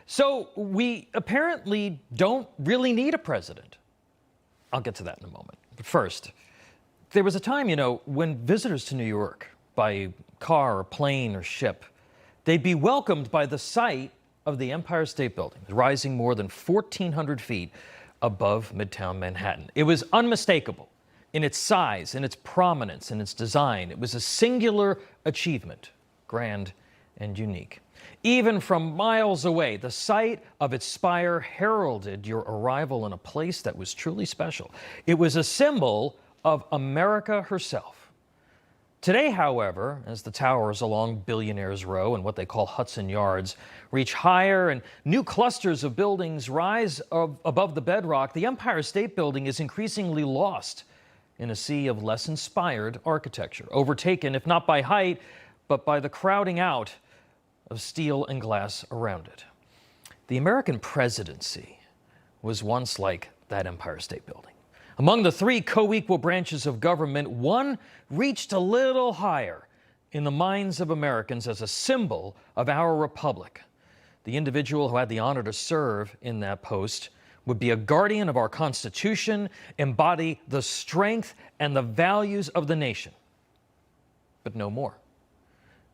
So we apparently don't really need a president. I'll get to that in a moment. But first, there was a time, when visitors to New York by car or plane or ship, they'd be welcomed by the sight of the Empire State Building, rising more than 1,400 feet above Midtown Manhattan. It was unmistakable in its size, in its prominence, in its design. It was a singular achievement, grand and unique. Even from miles away, the sight of its spire heralded your arrival in a place that was truly special. It was a symbol of America herself. Today, however, as the towers along Billionaires Row and what they call Hudson Yards reach higher and new clusters of buildings rise above the bedrock, the Empire State Building is increasingly lost in a sea of less inspired architecture, overtaken, if not by height, but by the crowding out of steel and glass around it. The American presidency was once like that Empire State Building. Among the three co-equal branches of government, one reached a little higher in the minds of Americans as a symbol of our republic. The individual who had the honor to serve in that post would be a guardian of our Constitution, embody the strength and the values of the nation. But no more.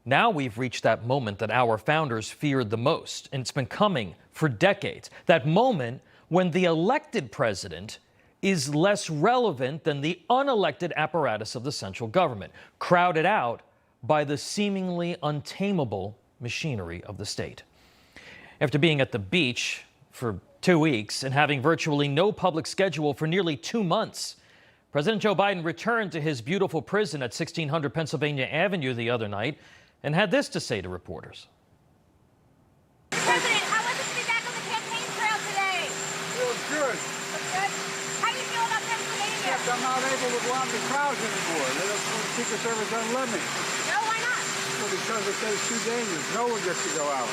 Now we've reached that moment that our founders feared the most, and it's been coming for decades. That moment when the elected president is less relevant than the unelected apparatus of the central government, crowded out by the seemingly untamable machinery of the state. After being at the beach for 2 weeks and having virtually no public schedule for nearly 2 months, President Joe Biden returned to his beautiful prison at 1600 Pennsylvania Avenue the other night and had this to say to reporters. President, how was it to be back on the campaign trail today? Feels good. That's good. How do you feel about Pennsylvania? Except I'm not able to go out in the crowds anymore. The Secret Service doesn't let me. No, why not? Well, because it says it's too dangerous. No one gets to go out.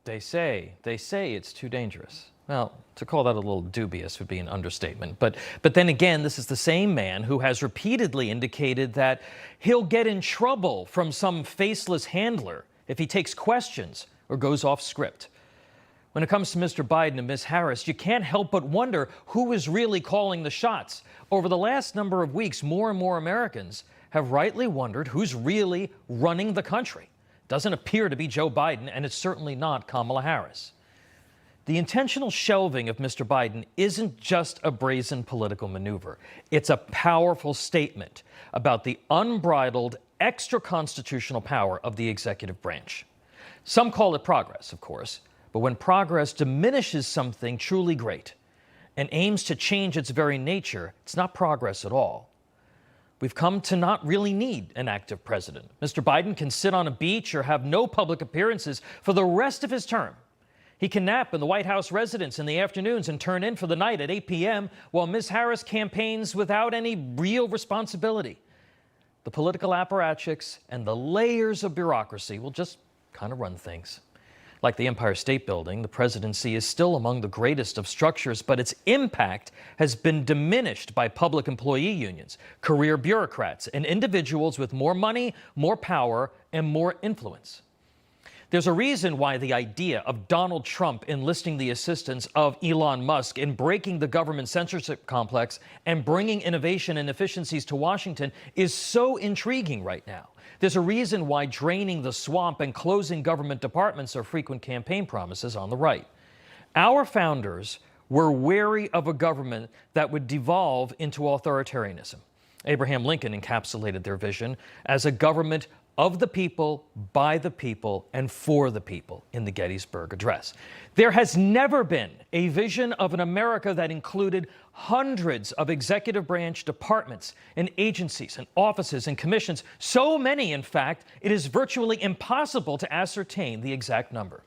They say it's too dangerous. Well, to call that a little dubious would be an understatement. But then again, this is the same man who has repeatedly indicated that he'll get in trouble from some faceless handler if he takes questions or goes off script. When it comes to Mr. Biden and Ms. Harris, you can't help but wonder who is really calling the shots. Over the last number of weeks, more and more Americans have rightly wondered who's really running the country. Doesn't appear to be Joe Biden, and it's certainly not Kamala Harris. The intentional shelving of Mr. Biden isn't just a brazen political maneuver. It's a powerful statement about the unbridled extra-constitutional power of the executive branch. Some call it progress, of course, but when progress diminishes something truly great and aims to change its very nature, it's not progress at all. We've come to not really need an active president. Mr. Biden can sit on a beach or have no public appearances for the rest of his term. He can nap in the White House residence in the afternoons and turn in for the night at 8 p.m. while Ms. Harris campaigns without any real responsibility. The political apparatchiks and the layers of bureaucracy will just kind of run things. Like the Empire State Building, the presidency is still among the greatest of structures, but its impact has been diminished by public employee unions, career bureaucrats, and individuals with more money, more power, and more influence. There's a reason why the idea of Donald Trump enlisting the assistance of Elon Musk in breaking the government censorship complex and bringing innovation and efficiencies to Washington is so intriguing right now. There's a reason why draining the swamp and closing government departments are frequent campaign promises on the right. Our founders were wary of a government that would devolve into authoritarianism. Abraham Lincoln encapsulated their vision as a government of the people, by the people, and for the people in the Gettysburg Address. There has never been a vision of an America that included hundreds of executive branch departments and agencies and offices and commissions. So many, in fact, it is virtually impossible to ascertain the exact number.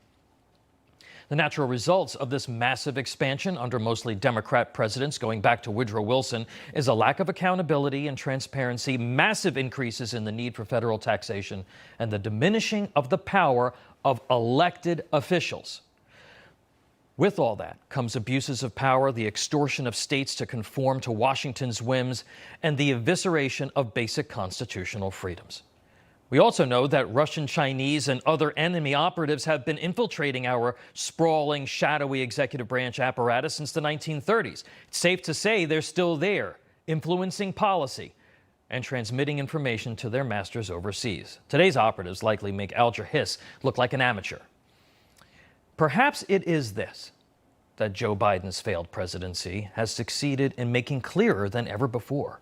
The natural results of this massive expansion under mostly Democrat presidents going back to Woodrow Wilson is a lack of accountability and transparency, massive increases in the need for federal taxation, and the diminishing of the power of elected officials. With all that comes abuses of power, the extortion of states to conform to Washington's whims, and the evisceration of basic constitutional freedoms. We also know that Russian, Chinese, and other enemy operatives have been infiltrating our sprawling, shadowy executive branch apparatus since the 1930s. It's safe to say they're still there, influencing policy and transmitting information to their masters overseas. Today's operatives likely make Alger Hiss look like an amateur. Perhaps it is this, that Joe Biden's failed presidency has succeeded in making clearer than ever before.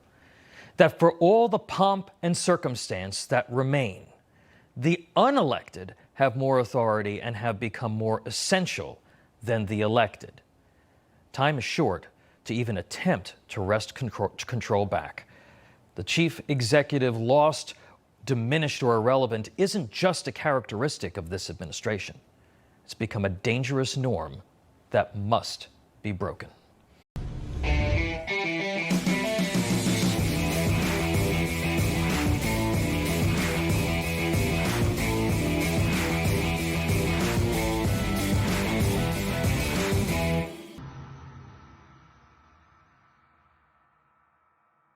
That for all the pomp and circumstance that remain, the unelected have more authority and have become more essential than the elected. Time is short to even attempt to wrest control back. The chief executive lost, diminished, or irrelevant isn't just a characteristic of this administration. It's become a dangerous norm that must be broken.